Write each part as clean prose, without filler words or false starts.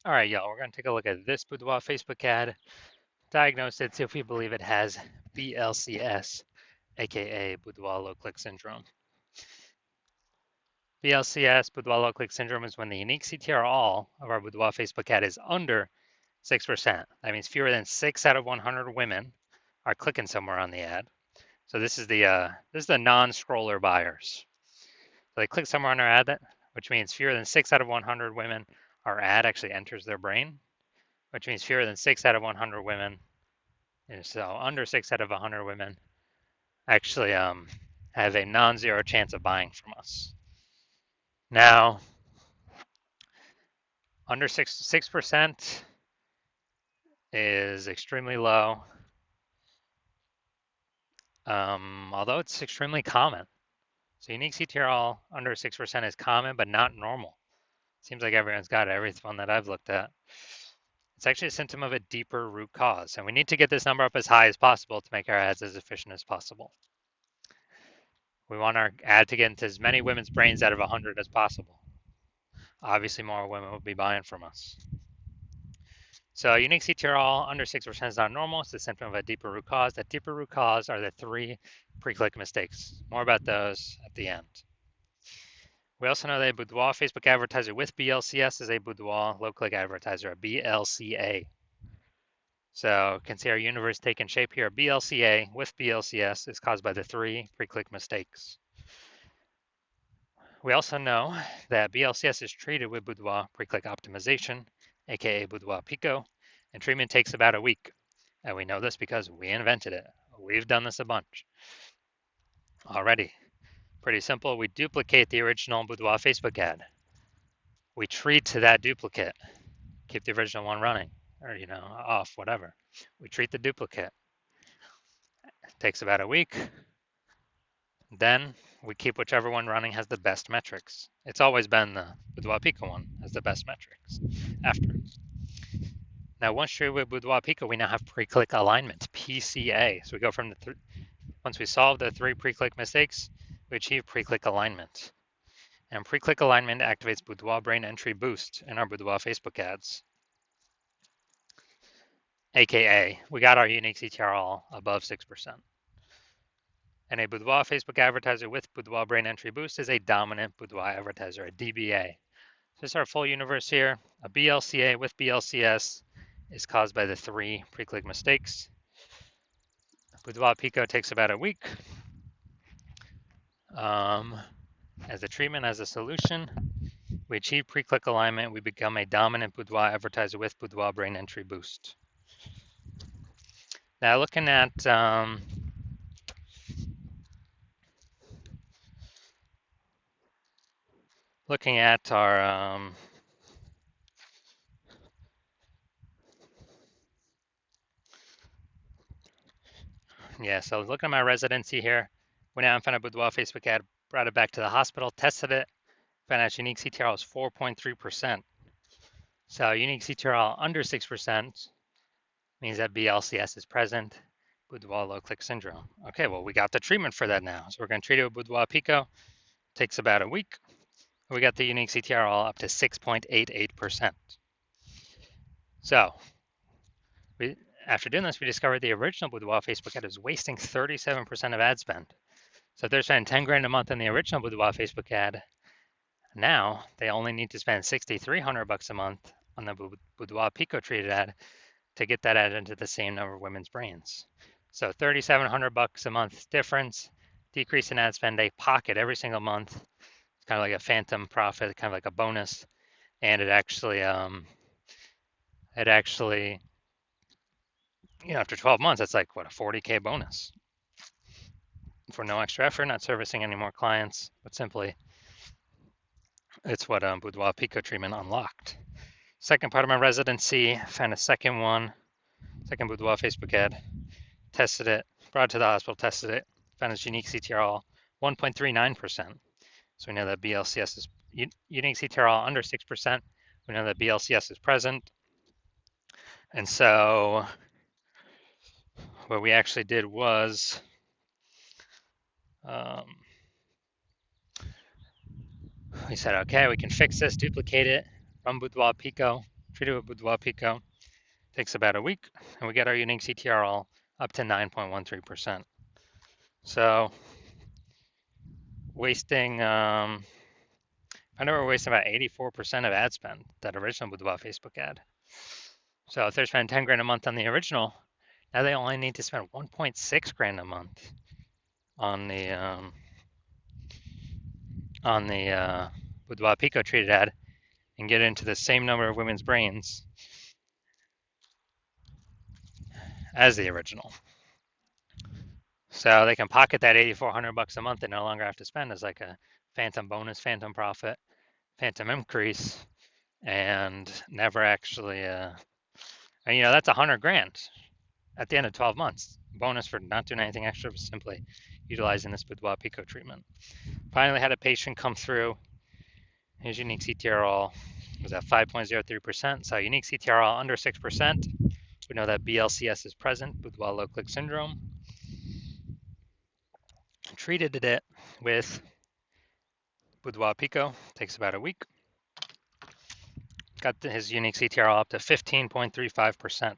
All right, y'all, we're going to take a look at this Boudoir Facebook ad, diagnose it, see if we believe it has BLCS, aka Boudoir low click syndrome. BLCS, Boudoir low click syndrome, is when the unique CTR all of our Boudoir Facebook ad is under 6%. That means fewer than 6 out of 100 women are clicking somewhere on the ad. So this is the non-scroller buyers. So they click somewhere on our ad, which means fewer than 6 out of 100 women, our ad actually enters their brain, which means fewer than 6 out of 100 women, and so under 6 out of 100 women actually have a non-zero chance of buying from us. Now, under 6% is extremely low, although it's extremely common. So unique CTRL under 6% is common, but not normal. Seems like everyone's got it, every one that I've looked at. It's actually a symptom of a deeper root cause, and we need to get this number up as high as possible to make our ads as efficient as possible. We want our ad to get into as many women's brains out of 100 as possible. Obviously, more women will be buying from us. So unique CTRL under 6% is not normal. It's a symptom of a deeper root cause. That deeper root cause are the 3 pre-click mistakes. More about those at the end. We also know that a Boudoir Facebook advertiser with BLCS is a Boudoir low-click advertiser, a BLCA. So you can see our universe taking shape here. BLCA with BLCS is caused by the 3 pre-click mistakes. We also know that BLCS is treated with Boudoir pre-click optimization, aka Boudoir Pico, and treatment takes about a week. And we know this because we invented it. We've done this a bunch already. Pretty simple. We duplicate the original Boudoir Facebook ad. We treat to that duplicate. Keep the original one running, or off, whatever. We treat the duplicate. It takes about a week. Then we keep whichever one running has the best metrics. It's always been the Boudoir Pico one has the best metrics after. Now, once treated with Boudoir Pico, we now have pre-click alignment, PCA. So we go from once we solve the 3 pre-click mistakes, we achieve pre-click alignment. And pre-click alignment activates Boudoir brain entry boost in our Boudoir Facebook ads. AKA, we got our unique CTRL above 6%. And a Boudoir Facebook advertiser with Boudoir brain entry boost is a dominant Boudoir advertiser, a DBA. So this is our full universe here. A BLCA with BLCS is caused by the 3 pre-click mistakes. Boudoir Pico takes about a week. As a treatment, as a solution, we achieve pre-click alignment. We become a dominant Boudoir advertiser with Boudoir brain entry boost. Now looking at our so looking at my residency here, went out and found a Boudoir Facebook ad, brought it back to the hospital, tested it, found out unique CTRL is 4.3%. So unique CTRL under 6% means that BLCS is present, Boudoir low click syndrome. Okay, well, we got the treatment for that now. So we're going to treat it with Boudoir Pico. Takes about a week. We got the unique CTRL up to 6.88%. So after doing this, we discovered the original Boudoir Facebook ad is wasting 37% of ad spend. So if they're spending 10 grand a month on the original Boudoir Facebook ad, now they only need to spend $6,300 a month on the Boudoir Pico treated ad to get that ad into the same number of women's brains. So $3,700 a month difference, decrease in ad spend, they pocket every single month. It's kind of like a phantom profit, kind of like a bonus, and it actually after 12 months, that's like what, a 40K bonus for no extra effort, not servicing any more clients, but simply it's what Boudoir Pico treatment unlocked. Second part of my residency, found a second Boudoir Facebook ad, tested it, brought it to the hospital, tested it, found its unique CTRL 1.39%. So we know that BLCS is unique CTRL under 6%. We know that BLCS is present. And so what we actually did was we said, okay, we can fix this, duplicate it, run Boudoir Pico, treated with Boudoir Pico. Takes about a week, and we get our unique CTR all up to 9.13%. So wasting, I know we're wasting about 84% of ad spend, that original Boudoir Facebook ad. So if they're spending 10 grand a month on the original, now they only need to spend 1.6 grand a month on the Boudoir Pico treated ad and get into the same number of women's brains as the original. So they can pocket that 8,400 bucks a month and no longer have to spend as like a phantom bonus, phantom profit, phantom increase, and never actually, and that's 100 grand at the end of 12 months. Bonus for not doing anything extra, but simply utilizing this Boudoir Pico treatment. Finally had a patient come through. His unique CTRL was at 5.03%. So unique CTRL under 6%. We know that BLCS is present, Boudoir low click syndrome. Treated it with Boudoir Pico. Takes about a week. Got his unique CTRL up to 15.35%.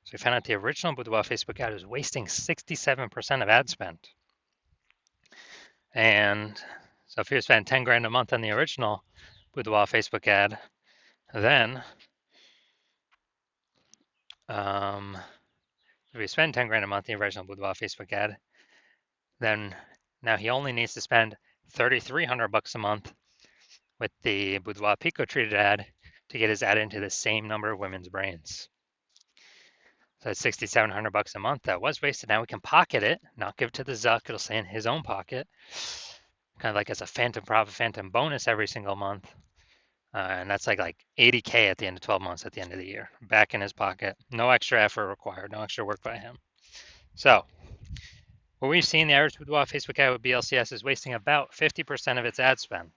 So we found out the original Boudoir Facebook ad was wasting 67% of ad spend. And so if he was spending 10 grand a month on the original Boudoir Facebook ad, then if we spend 10 grand a month in the original Boudoir Facebook ad, then now he only needs to spend 3,300 bucks a month with the Boudoir Pico treated ad to get his ad into the same number of women's brains. So that's 6,700 bucks a month that was wasted. Now we can pocket it, not give it to the Zuck. It'll stay in his own pocket, kind of like as a phantom profit, phantom bonus every single month. And that's like 80K at the end of 12 months at the end of the year, back in his pocket. No extra effort required, no extra work by him. So what we've seen, the average Boudoir Facebook ad with BLCS is wasting about 50% of its ad spend.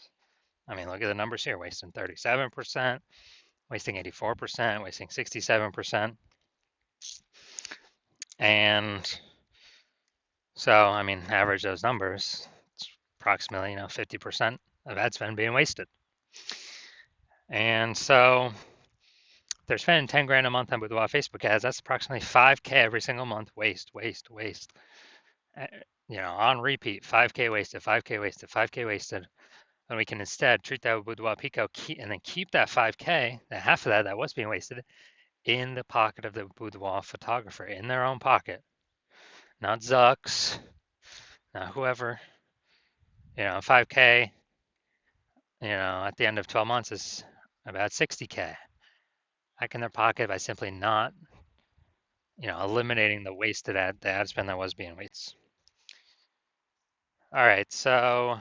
I mean, look at the numbers here, wasting 37%, wasting 84%, wasting 67%. And so, I mean, average those numbers, it's approximately, 50% of ad spend being wasted. And so they're spending 10 grand a month on Boudoir Facebook ads. That's approximately 5K every single month. Waste. On repeat, 5K wasted, 5K wasted, 5K wasted. And we can instead treat that with Boudoir Pico and then keep that 5K, that half of that was being wasted, in the pocket of the Boudoir photographer, in their own pocket. Not Zucks, not whoever. 5K, at the end of 12 months is about 60K. Back in their pocket by simply not, eliminating the wasted ad spend that was being wasted. All right, so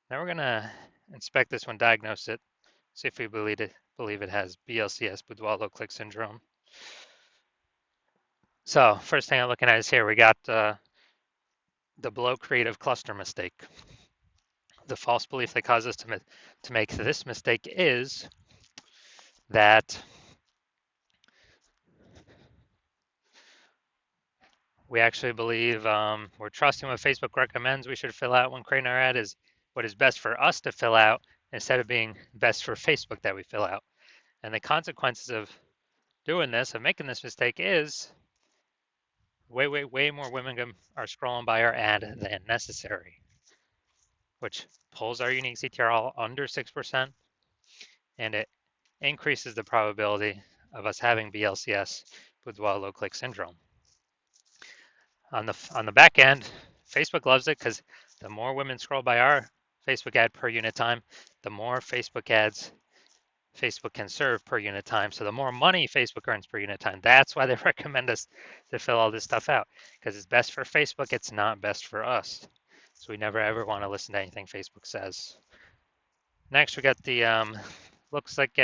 now we're gonna inspect this one, diagnose it, see if we believe it has BLCS, Boudoir low click syndrome. So first thing I'm looking at is here, we got the below creative cluster mistake. The false belief that causes us to make this mistake is that we actually believe we're trusting what Facebook recommends we should fill out when creating our ad is what is best for us to fill out instead of being best for Facebook that we fill out. And the consequences of doing this, of making this mistake, is way more women are scrolling by our ad than necessary, which pulls our unique CTR under 6%, and it increases the probability of us having BLCS, Boudoir low click syndrome. On the back end, Facebook loves it because the more women scroll by our Facebook ad per unit time, the more Facebook ads Facebook can serve per unit time. So the more money Facebook earns per unit time. That's why they recommend us to fill all this stuff out, because it's best for Facebook. It's not best for us. So we never ever want to listen to anything Facebook says. Next, we got the looks like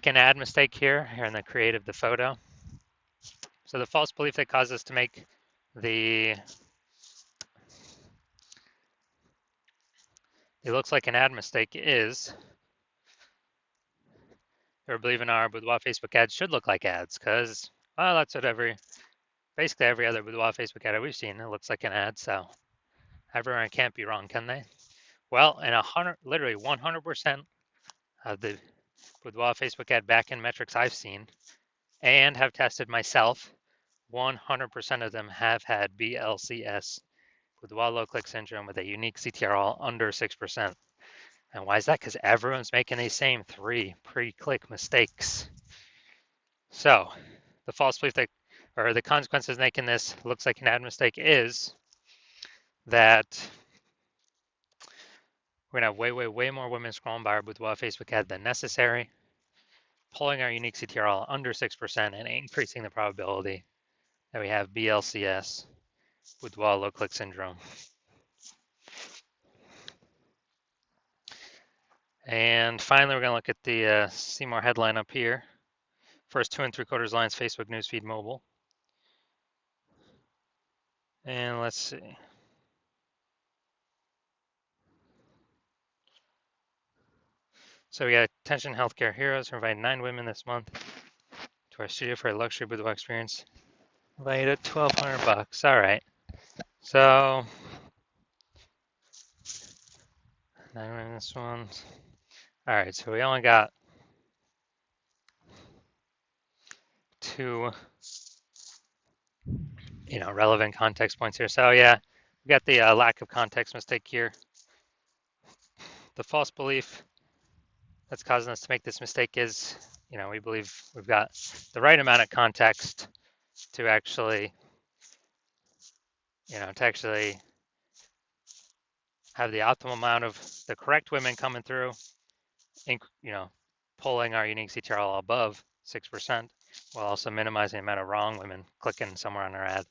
an ad mistake here in the create of the photo. So the false belief that causes us to make it looks like an ad mistake is we're believing our Boudoir Facebook ads should look like ads, because, well, that's what basically every other Boudoir Facebook ad we've seen, it looks like an ad. So Everyone can't be wrong, can they? Well, and literally 100% of the Boudoir Facebook ad backend metrics I've seen and have tested myself, 100% of them have had BLCS, Boudoir low click syndrome, with a unique CTRL under 6%. And why is that? Because everyone's making these same 3 pre-click mistakes. So the false belief that, or the consequences making this looks like an ad mistake is that we're gonna have way more women scrolling by our Boudoir Facebook ad than necessary, pulling our unique CTRL under 6% and increasing the probability that we have BLCS, Boudoir low click syndrome. And finally, we're going to look at the Seymour headline up here. First 2 3/4 lines, Facebook newsfeed mobile. And let's see. So we got attention healthcare heroes. We're inviting 9 women this month to our studio for a luxury boudoir experience. Valued at $1,200. All right. So 9 women this one. All right. So we only got 2, relevant context points here. So yeah, we got the lack of context mistake here. The false belief that's causing us to make this mistake is, we believe we've got the right amount of context to actually, have the optimal amount of the correct women coming through, pulling our unique CTRL above 6%, while also minimizing the amount of wrong women clicking somewhere on our ad,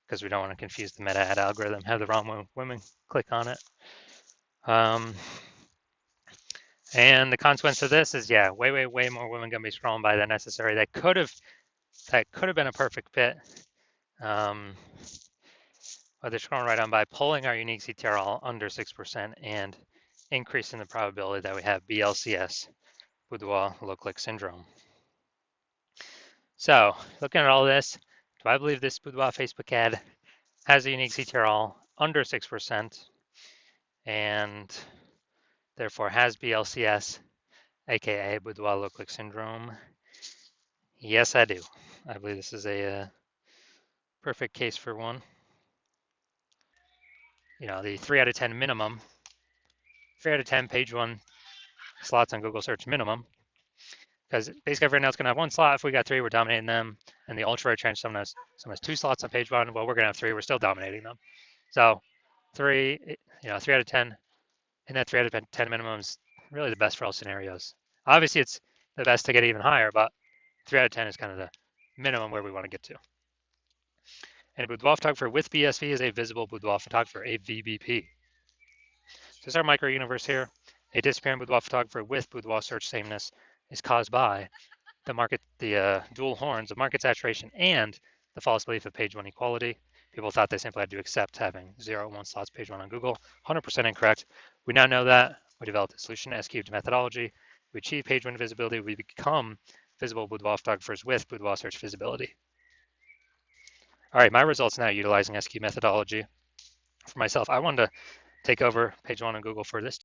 because we don't want to confuse the meta ad algorithm, have the wrong women click on it. And the consequence of this is, yeah, way more women gonna be scrolling by than necessary. That could have been a perfect fit. But they're scrolling right on by, pulling our unique CTRL under 6% and increasing the probability that we have BLCS, Boudoir low click syndrome. So looking at all this, do I believe this Boudoir Facebook ad has a unique CTRL under 6% and therefore has BLCS, aka Boudoir low click syndrome? Yes, I do. I believe this is a perfect case for one. The 3 out of 10 minimum, 3 out of 10 page 1 slots on Google search minimum, because basically everyone else going to have 1 slot. If we got 3, we're dominating them. And the ultra rare chance someone has 2 slots on page 1. Well, we're going to have 3. We're still dominating them. So 3, 3 out of 10, and that 3 out of 10 minimum is really the best for all scenarios. Obviously, it's the best to get even higher, but 3 out of 10 is kind of the minimum where we want to get to. And a boudoir photographer with BSV is a visible boudoir photographer, a VBP. So this is our micro universe here. A disappearing boudoir photographer with boudoir search sameness is caused by the dual horns of market saturation and the false belief of page 1 equality. People thought they simply had to accept having 0 and 1 slots page 1 on Google. 100% incorrect. We now know that. We developed a solution, S-cubed methodology. We achieve page 1 visibility. We become visible boudoir photographers with boudoir search visibility. All right, my results now utilizing S-cubed methodology. For myself, I wanted to take over page 1 on Google for this